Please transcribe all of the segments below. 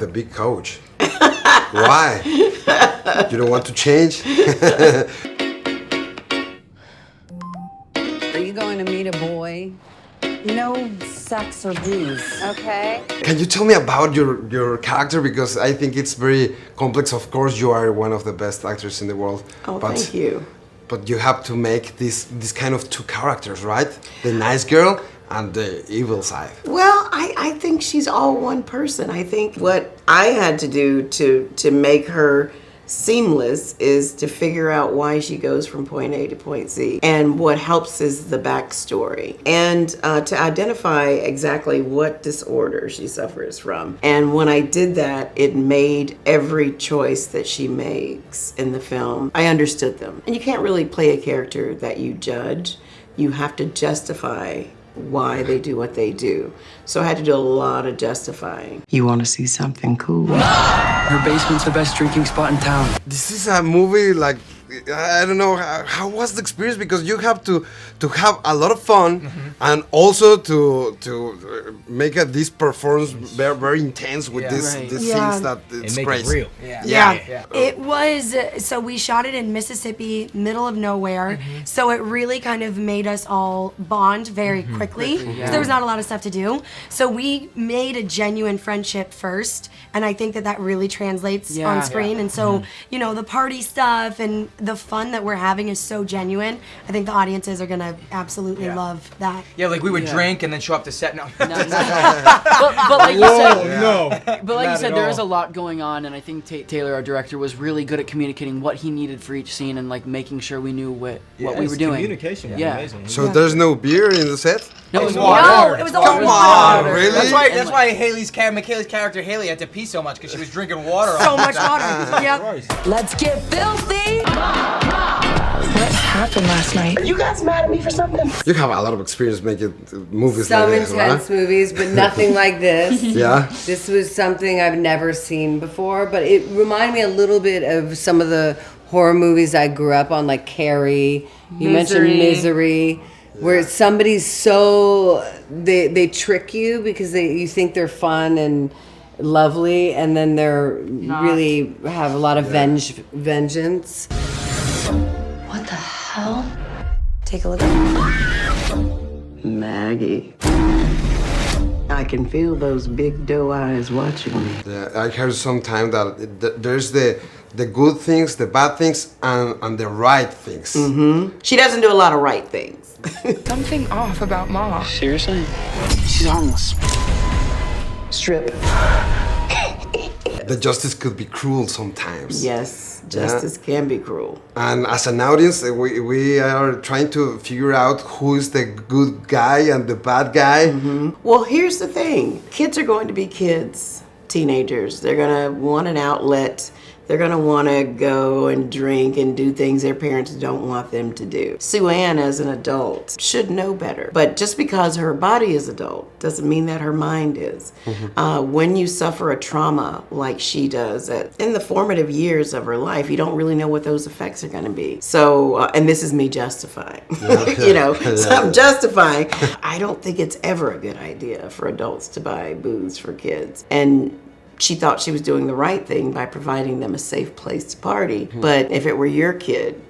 the big coach. Why? You don't want to change? Are you going to meet a boy? No sex or booze, okay? Can you tell me about your character? Because I think it's very complex. Of course, you are one of the best actors in the world. Oh, thank you. But you have to make this kind of two characters, right? The nice girl and the evil side. Well, I think she's all one person. I think what I had to do to make her seamless is to figure out why she goes from point A to point Z. And what helps is the backstory. And to identify exactly what disorder she suffers from. And when I did that, it made every choice that she makes in the film, I understood them. And you can't really play a character that you judge. You have to justify why they do what they do. So I had to do a lot of justifying. You want to see something cool? Her basement's the best drinking spot in town. This is a movie like, I don't know, how was the experience? Because you have to have a lot of fun and also to make this performance very, very intense with these scenes that it's make crazy. it real. Yeah. It was, so we shot it in Mississippi, middle of nowhere. So it really kind of made us all bond very quickly. So there was not a lot of stuff to do. So we made a genuine friendship first. And I think that really translates on screen. And so, you know, the party stuff and the fun that we're having is so genuine. I think the audiences are gonna absolutely love that. Yeah, like we would drink and then show up to set. No. But like you said, but like you said, there is a lot going on, and I think Taylor, our director, was really good at communicating what he needed for each scene and like making sure we knew what we were doing. Communication was amazing. So there's no beer in the set? No, it was water. water. No, it was all Come water. on, really? That's why Michaela's character Haley had to pee so much because she was drinking water. So much water. Yep. Let's get filthy! What happened last night? You guys mad at me for something? You have a lot of experience making movies Some like this, intense right? movies, but nothing like this. Yeah? This was something I've never seen before, but it reminded me a little bit of some of the horror movies I grew up on, like Carrie. You mentioned Misery, where somebody's so they trick you because you think they're fun and lovely, and then they're really have a lot of vengeance. What the hell? Take a look. Maggie. I can feel those big doe eyes watching me. Yeah, I heard sometime that there's the good things, the bad things, and the right things. She doesn't do a lot of right things. Something off about Ma. Seriously? She's harmless. Strip. The justice could be cruel sometimes. Yes, justice can be cruel. And as an audience, we are trying to figure out who is the good guy and the bad guy. Well, here's the thing. Kids are going to be kids, teenagers. They're going to want an outlet. They're going to want to go and drink and do things their parents don't want them to do. Sue Ann, as an adult, should know better. But just because her body is adult doesn't mean that her mind is. When you suffer a trauma like she does, in the formative years of her life, you don't really know what those effects are going to be. So, and this is me justifying. You know, so I'm justifying. I don't think it's ever a good idea for adults to buy booze for kids. And she thought she was doing the right thing by providing them a safe place to party. But if it were your kid,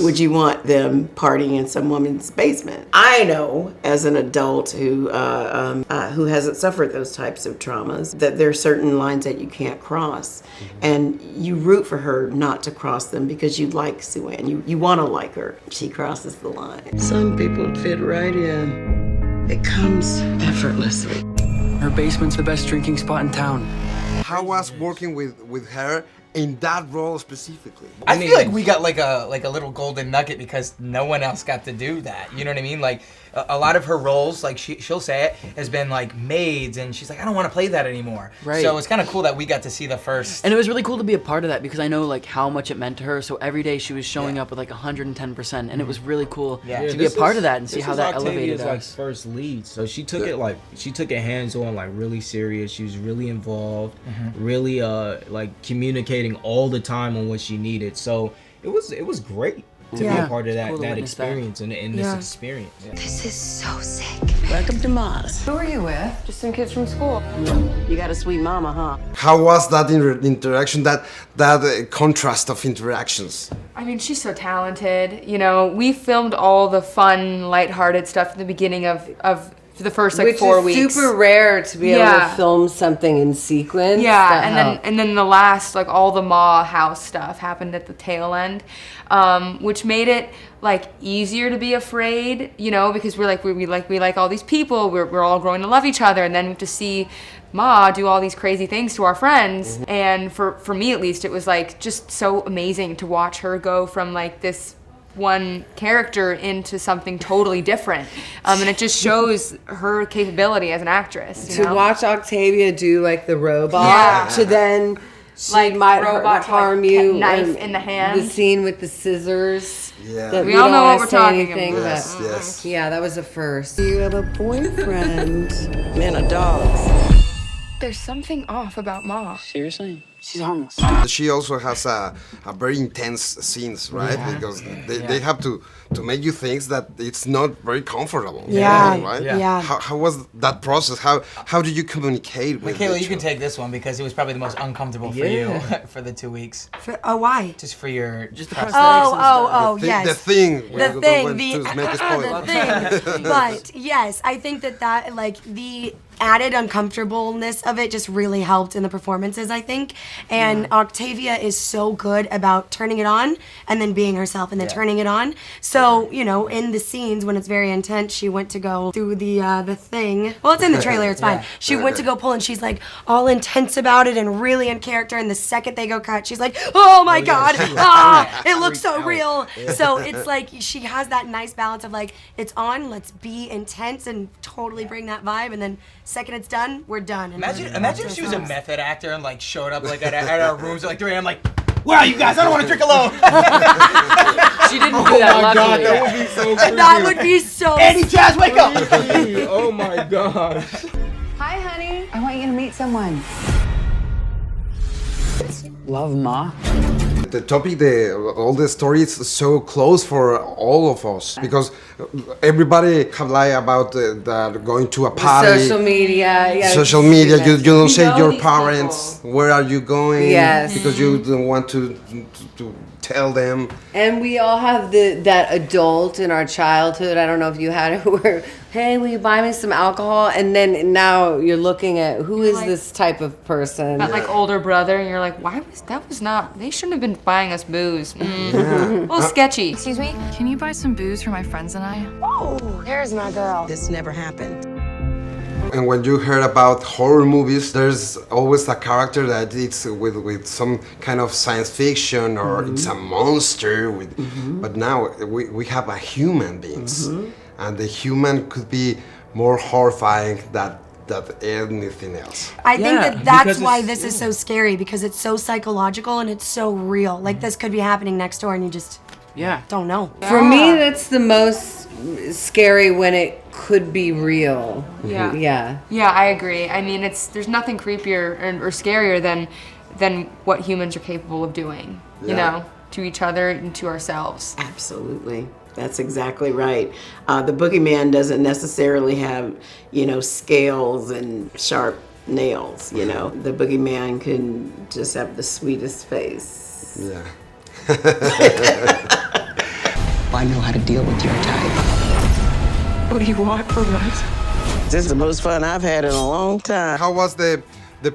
would you want them partying in some woman's basement? I know, as an adult who hasn't suffered those types of traumas, that there are certain lines that you can't cross. And you root for her not to cross them because you like Sue Ann. You want to like her. She crosses the line. Some people fit right in. It comes effortlessly. Her basement's the best drinking spot in town. How was working with her in that role specifically? I feel like we got like a little golden nugget because no one else got to do that. You know what I mean? Like a lot of her roles, like she'll say it, has been like maids, and she's like, I don't want to play that anymore. Right. So it's kind of cool that we got to see the first. And it was really cool to be a part of that because I know like how much it meant to her. So every day she was showing up with like 110%, and it was really cool to be a part of that and see how that elevated us. Like first lead, so she took it hands on, like really serious. She was really involved, really like communicating all the time on what she needed. So it was great. to be Yeah. a part of that, cool to that witness that. experience and this Yeah. experience. Yeah. This is so sick. Welcome to Mars. Who are you with? Just some kids from school. You got a sweet mama, huh? How was that interaction? That contrast of interactions. I mean, she's so talented. You know, we filmed all the fun, lighthearted stuff at the beginning of for the first like Which 4 is weeks. super rare to be able Yeah. to film something in sequence. Yeah, That and helped. then the last, like all the Ma house stuff happened at the tail end, which made it like easier to be afraid, you know, because we like all these people, we're all growing to love each other, and then we have to see Ma do all these crazy things to our friends, and for me at least, it was like just so amazing to watch her go from like this one character into something totally different, and it just shows her capability as an actress. You know? watch Octavia do like the robot Yeah. to then she Like, might robot to, like, harm you. knife and in the hand. The scene with the scissors. Yeah. that We all don't know what wanna we're say talking anything, about. Yes, but- yes. Yeah, that was a first. You have a boyfriend and a dog. There's something off about Ma. Seriously? She's harmless. She also has a very intense scenes, right? Because they have to make you think that it's not very comfortable. Yeah. Right? Yeah. How was that process? How did you communicate with Michaela, each you can other? take this one because it was probably the most uncomfortable for you for the 2 weeks. Why? Just for your Just the prosthetics. Oh, The yes. thing. The thing, To make a spoiler. the thing. But yes, I think that like the added uncomfortableness of it just really helped in the performances, I think. And Octavia is so good about turning it on and then being herself and then turning it on. So, you know, in the scenes when it's very intense, she went to go through the thing. Well, it's in the trailer, it's fine. She went to go pull and she's like all intense about it and really in character, and the second they go cut, she's like, oh my God, it looks so real. So it's like she has that nice balance of like, it's on, let's be intense and totally bring that vibe, and then second it's done, we're done. And Imagine if she was a method actor and like showed up like at our rooms at like 3 a.m. like, where are you guys? I don't want to drink alone. She didn't do that, luckily. that would be so creepy. That would be so Andy, Jazz, wake up! Oh my gosh. Hi, honey. I want you to meet someone. Love Ma. The topic, all the stories so close for all of us because everybody have lie about that going to a party. Social media. Yeah, Social media, you don't We say know your these parents where are you going, Yes. because you don't want to tell them. And we all have that adult in our childhood. I don't know if you had it where, hey, will you buy me some alcohol? And then now you're looking at who is like- this type of person? That like older brother, and you're like, they shouldn't have been buying us booze. A little sketchy. Excuse me? Can you buy some booze for my friends and I? Oh, there's my girl. This never happened. And when you heard about horror movies, there's always a character that it's with some kind of science fiction or it's a monster. But now we have a human beings, and the human could be more horrifying than anything else. I think Yeah, that's because why it's- this is so scary, because it's so psychological and it's so real. Like this could be happening next door and you just don't know. For me, that's the most scary when it could be real. Yeah. Yeah. Yeah, I agree. I mean, there's nothing creepier or scarier than what humans are capable of doing. You know, to each other and to ourselves. Absolutely. That's exactly right. The boogeyman doesn't necessarily have, scales and sharp nails, The boogeyman can just have the sweetest face. Yeah. I know how to deal with your type. What do you want from us? This is the most fun I've had in a long time. How was the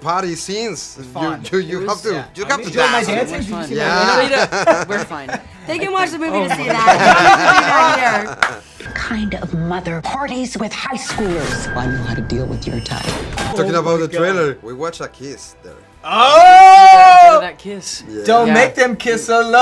party scenes? Fun. You have to you have to Enjoy my dance. dancing. It was Did you fun. see Yeah. We're fine. They can watch the movie to see that. You don't have to be right here. Kind of mother parties with high schoolers. I know how to deal with your type. Talking about the trailer, we watched a kiss there. Oh! That kiss. Don't Yeah. make them kiss alone.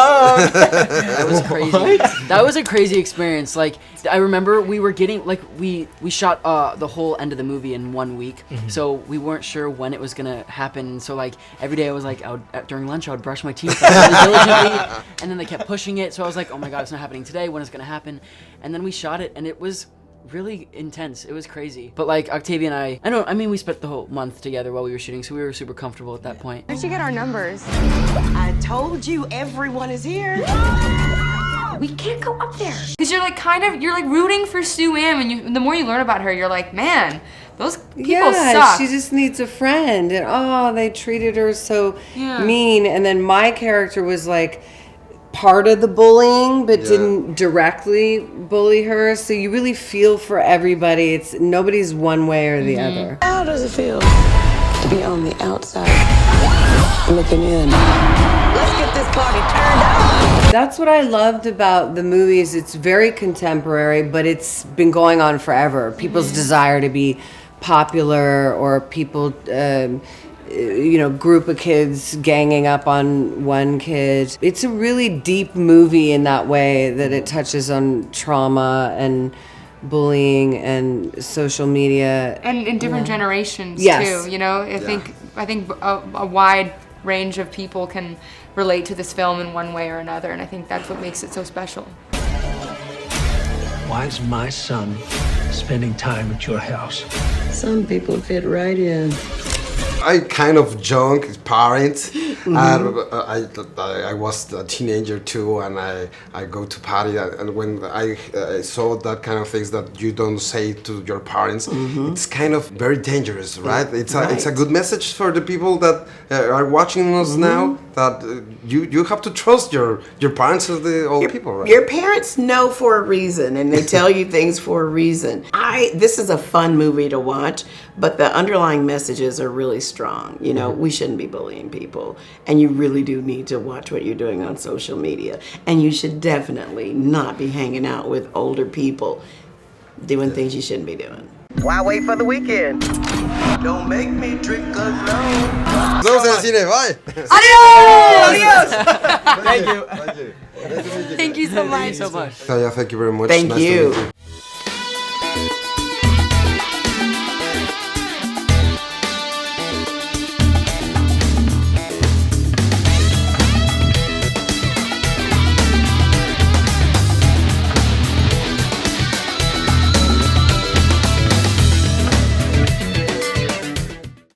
That was crazy. That was a crazy experience. Like, I remember we were getting, like, we shot the whole end of the movie in 1 week, so we weren't sure when it was gonna happen. So, like, every day I was like, during lunch I would brush my teeth like, really diligently, and then they kept pushing it. So I was like, oh my god, it's not happening today. When is it gonna happen? And then we shot it, and it was really intense. It was crazy. But like Octavia and I mean we spent the whole month together while we were shooting, so we were super comfortable at that point. Where'd you get our numbers? I told you everyone is here. we can't go up there. Because you're like you're like rooting for Sue Ann, and the more you learn about her, you're like, man, those people suck. She just needs a friend, and they treated her so mean. And then my character was like part of the bullying, but didn't directly bully her. So you really feel for everybody. It's nobody's one way or the other. How does it feel to be on the outside looking in? Let's get this party turned up. That's what I loved about the movies. It's very contemporary, but it's been going on forever. People's desire to be popular, or people, group of kids ganging up on one kid. It's a really deep movie in that way, that it touches on trauma and bullying and social media. And in different generations, yes. too, I think a wide range of people can relate to this film in one way or another, and I think that's what makes it so special. Why is my son spending time at your house? Some people fit right in. I kind of junk his parents. I was a teenager too, and I go to party, and when I saw that kind of things that you don't say to your parents, it's kind of very dangerous, right? It's a good message for the people that are watching us now, that you have to trust your parents as the old people, right? Your parents know for a reason, and they tell you things for a reason. This is a fun movie to watch, but the underlying messages are really strong. We shouldn't be bullying people, and you really do need to watch what you're doing on social media, and you should definitely not be hanging out with older people doing things you shouldn't be doing. Why wait for the weekend? Don't make me drink alone. Nos vemos en el cine, bye. Adios! Thank you. Thank you. Thank you so much. Tanya, thank you very much. Thank Nice you. to meet you.